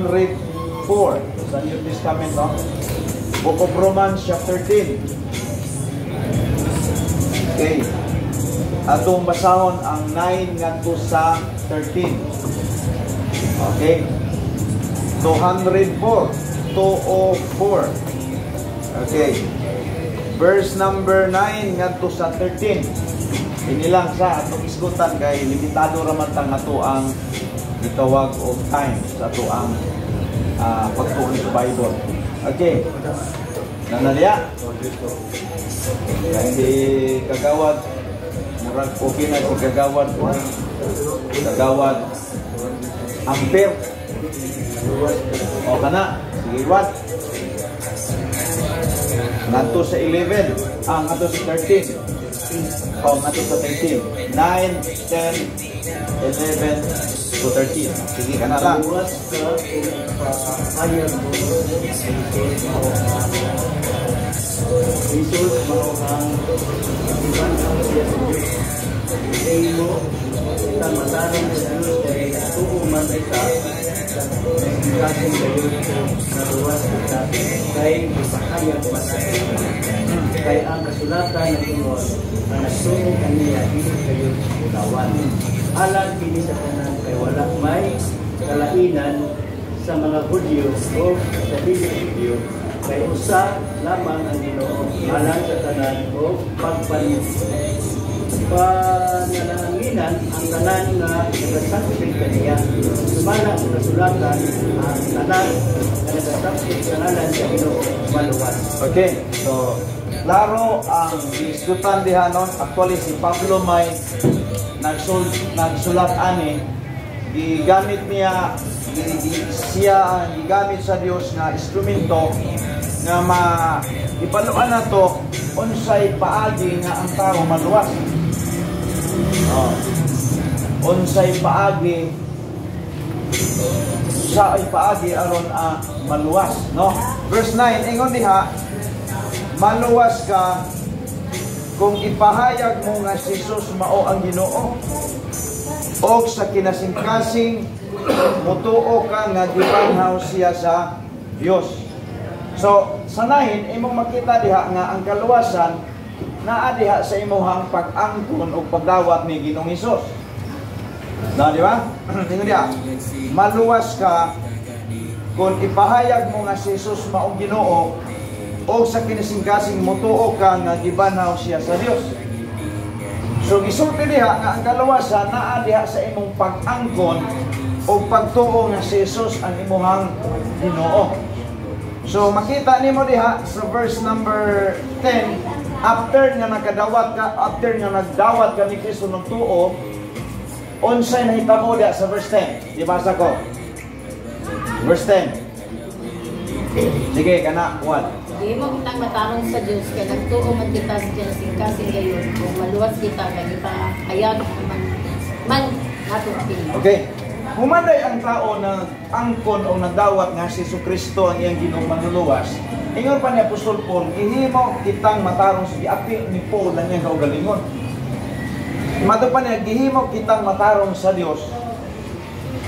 204 sa New Testament, no? Book of Romans chapter 10. Okay. Atong basahon ang 9 ngadto sa 13. Okay. 204. 204. Okay. Verse number 9 ngadto sa 13. Inilang sa atong isgutan kay limitado raman tang ato ang gitawag of time sa ato ang pagtuon sa Bible. Okay. Nanaliya. Kasi kagawad murag okay na si kagawad ampere. O kana, sige what? Ngadto sa 11, ngadto sa 13. O ngadto sa 13. 9, 10, 11 to 13. Sige kana lang. Jesus mauhang iban ang siya sa mo kita matarang sa Diyos kay tuuman kita kasing kayo na luwas kita kay isahayag masakit kay ang kasulatan ng Diyos na nagsunog kaniya hindi kayo ulawan alang kini sa tanan kay wala may kalainan sa mga Hudyo o sa Hudyo kay usa lamang ang Ginoo alang sa tanan o pananalanginan ang tanan nga nagasaksig kaniya sumala ang kasulatan ang tanan nga nagasaksig kanalan sa Ginoo maluwas. Okay, so klaro ang diskutan dihanon. Actually si Pablo may nagsulat ani gigamit niya siya ang gigamit sa Dios nga instrumento nga ipaluan na to unsay paagi nga ang tao maluwas. Unsay paagi sa ay paagi aron maluwas, no? Verse 9 ingon diha, maluwas ka kung ipahayag mo nga si Jesus mao ang Ginoo o sa kinasingkasing mutuo ka nga gibanhaw siya sa Dios. So, sanahin, imong makita diha nga ang kaluwasan naa diha sa imuhang pag-angkon o pagdawat ni Ginoong Hesus. Na, di ba? Tingnan diha. Maluwas ka kung ipahayag mo nga si Jesus maong Ginoo o sa kinasingkasing mutuo ka nga gibanhaw siya sa Dios. So, gisulti diha nga ang kaluwasan naa diha sa imong pag-angkon o pagtuo nga si Jesus ang imuhang Ginoo. So makita nimo diha sa verse number 10, after nga nagdawat ka ni Kristo ng tuo, unsay nahitabo diha sa verse 10. Ibasa ko. Verse 10. Sige kana, what? Di mo kitang matarong sa Dios kay nagtuo man kita sa kinasingkasing gayon kung maluwas kita kay kita hayag man atong pili. Okay. Humanday ang tao na angkon o nagdawat nga si Kristo ang iyang Ginoong manluluwas. Ingon pa ni Apostol Paul, gihimo kitang matarong sa giapil ni Paul na iyang kaugalingon. Mato pa niya, gihimo kitang matarong sa Dios.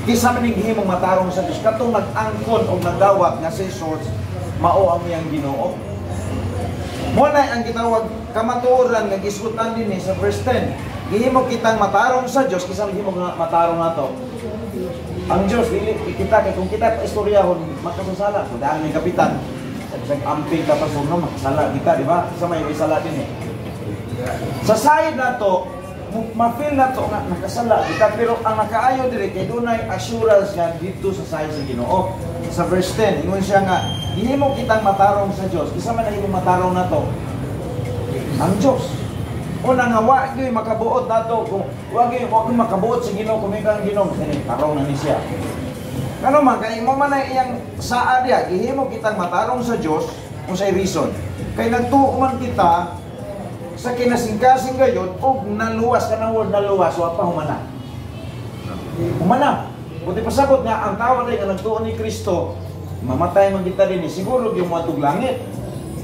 Kisa man gihimong matarong sa Dios katong nag-angkon o nagdawat nga si Jesus mao ang iyang Ginoo. Mo na ang gitawag kamatuoran nga gisgutan dinhi sa verse 10. Gihimo kitang matarong sa Dios kisa man gihimo matarong nato. Ang Diyos, kita, kung kita istoryahon, makasasala. So, dahil may kapitan, sa amping kapasuno, makasala kita, di ba? Sa may sala din eh. Sa side na to, ma-feel na to, nakasala kita, pero ang nakaayo dire, kay doon ay assurance nga dito sa side sa Ginoo. Sa verse 10, ingon siya nga, hihimo kitang matarong sa Diyos. Isa man na himo matarong na to, ang Diyos. Una nga, wag yung makabuot na to. Wag yung makabuot sa Ginoo, kung ikaw ang Ginoo, kasi tarong na ni siya. Ano man, kaya mo man na iyang saa diya, gihimo kitang matarong sa Diyos, kung sa'y reason. Kaya nagtuuman kita, sa kinasingkasing gayon, o naluwas ka ng word naluwas, wag pa humana. Humana. Buti pasabot nga, ang tawag ay nga nagtuon ni Kristo, mamatay man kita din, siguro yung matug langit.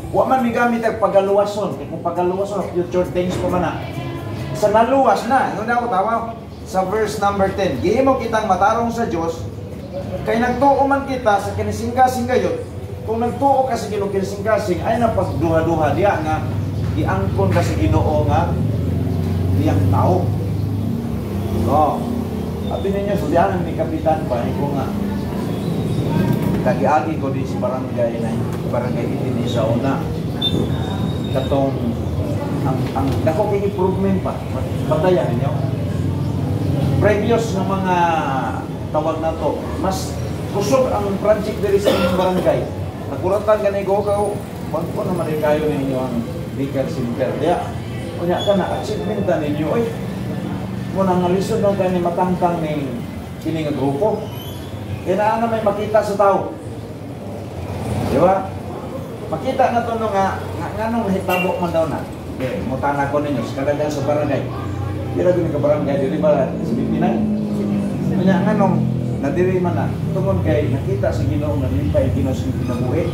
Wa man mi gamit ang pagaluwason, kung pagaluwason future things pa man na. Sa naluwas na, ano na ako tawa sa verse number 10. Gihimo kitang matarong sa Dios Kay nagtuo man kita sa kinising-kasing gayon, kung nagtuo ka sa Ginoo kinising-kasing, ay napagduha-duha diya nga iangkon ka sa Ginoo nga diyang tao. No. Abi ninyo sudianan ni kapitan pa ko nga kagiagi ko di si barangay na barangay ini sa una. Katong ang dako kay improvement pa. Batayan ninyo. Previous ng mga tawag na to, mas kusog ang project diri sa inyong barangay. Nakuratan gani ko ko naman kayo ninyo ang Vicar Center. Diya, kunya ka na achievement ninyo oy. Muna nga lisod no gani matangtang ning kini nga grupo. Kailangan na may makita sa tao. Di ba? Makita na to no nga nganong hitabo man daw na. Okay, mutana ko ninyo sa kadaghan sa barangay. Dira gini ka barangay diri ba sa Pilipinas? Kanya nganong nadiri man na tungod kay nakita sa Ginoo nga limpay Ginoo sa kinabuhi.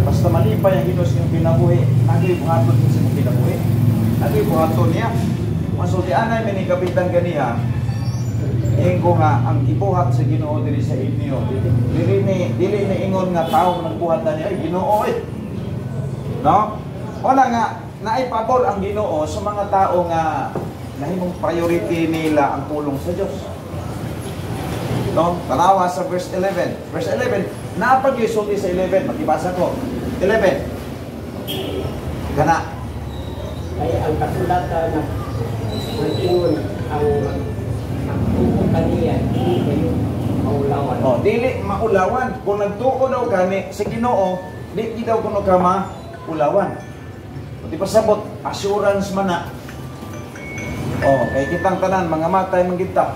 Basta malipay ang Ginoo sa kinabuhi, nagay buhaton sa kinabuhi. Nagay buhaton niya. Masultianay man ni kapitan ganiha. Ingo nga ang gibuhat sa Ginoo diri sa inyo. Dili ni ingon nga tawo nagbuhat na niya ay Ginoo eh. No? Wala nga naipabor ang Ginoo sa mga tao nga nahimong priority nila ang tulong sa Dios. No? Tanawa sa verse 11. Verse 11, napag-isulti sa 11, makibasa ko. 11. Kana. Kaya ang kasulatan na nag-ingon ang kaniya, hindi kayo maulawan. Oh, dili maulawan. Kung nagtuo daw kani sa Ginoo, di daw kuno ka maulawan. Di pasabot assurance man na. Oh, kay kitang tanan mga matay man kita.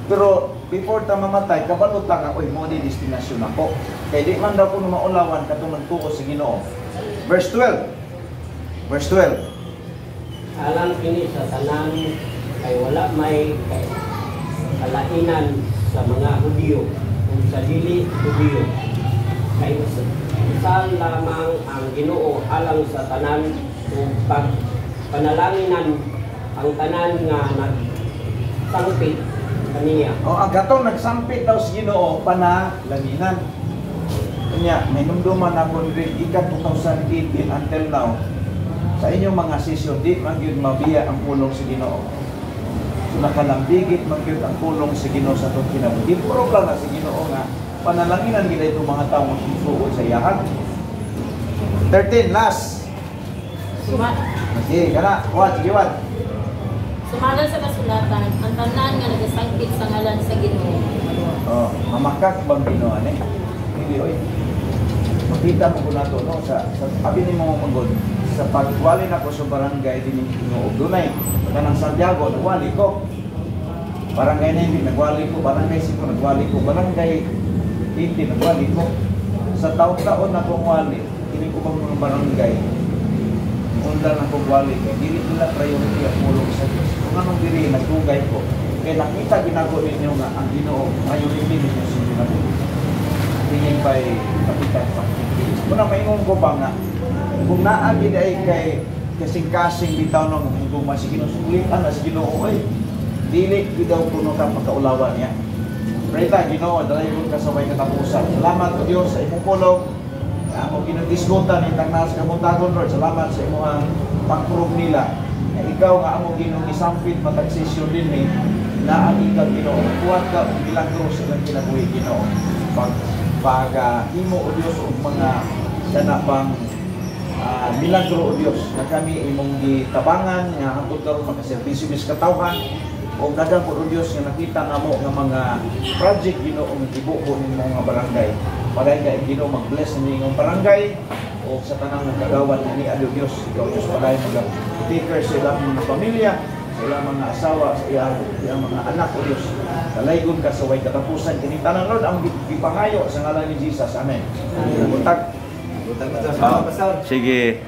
Pero before ta mamatay, kabalo ta nga oy mo di destinasyon ako. Kay di man daw kuno maulawan katong nagtuo sa Ginoo. Verse 12. Verse 12. Alang kini sa tanan ay wala may kalainan sa mga Hudyo kung sa dili Hudyo. Kay isa lamang ang Ginoo alang sa tanan ug pagpanalanginan ang tanan nga nagsangpit kaniya. O ang katong nagsampit daw sa Ginoo panalanginan. Kanya may numduman ako diri ikat 2018 until now. Sa inyong mga sesyon, di man yun mabiya ang pulong sa Ginoo. So nakalambigit man yun ang pulong sa Ginoo sa itong kinabuhi. Puro lang na sa Ginoo nga, panalanginan nila itong mga tao ang susuod sa iyahan. 13, last. Okay, kana. Sige, what? Sumalan sa kasulatan, ang tanan nga nagasangkit sa ngalan sa Ginoo. Oh, mamakak bang Ginoo ani? Hindi oy. Makita mo ko nato no sa abi ni mo manggod sa pagwali na ko sa barangay din Ginoo. Dunay kanang Santiago nagwali ko. Barangay na hindi nagwali ko, barangay Siko nagwali ko, barangay Iti nagwali ko. Sa taon-taon na kong wali, hindi ko bang mga barangay unda na kong wali kay dili nila priority ang mulong sa Diyos. Kung anong diri nagdugay ko, kaya nakita ginago ninyo nga ang Ginoo priority ninyo sa ginagawa. Tingin pa'y kapitan pa. Muna maingon ko ba nga, kung naagid ay kay kasing-kasing bitaw nung kung masigino sulitan na si Ginoo ay dili bidaw puno ka pagkaulawan niya. Preta Ginoo, dalayon mo kasabay katapusan. Salamat ko Dios sa imong pulong. Ako kinudiskutan ni tangnas kamuntagon Lord. Salamat sa imong pagprove nila. Ikaw nga amo Ginoo gisampit matag sesyon din ni na ang ikaw Ginoo. Kuwat ka milagro sa ilang kinabuhi Ginoo. Pag imo o Dios og mga kanapang milagro o Dios na kami imong gitabangan nga hangtod karon makaserbisyo mis katawhan o daghang po o Dios nga nakita namo nga mga project Ginoo nga gibuo nimo nga barangay. Pagay kay Ginoo mag-bless ni imong barangay o sa tanang kagawad ni Ado Dios. Ikaw Dios palay mag-taker sa ilang mga pamilya, sa ilang mga asawa, sa ilang mga anak o Dios. Kalaygon ka sa way katapusan kini tanan Lord ang gipangayo sa ngalan ni Jesus. Amen. Buntag. Sige.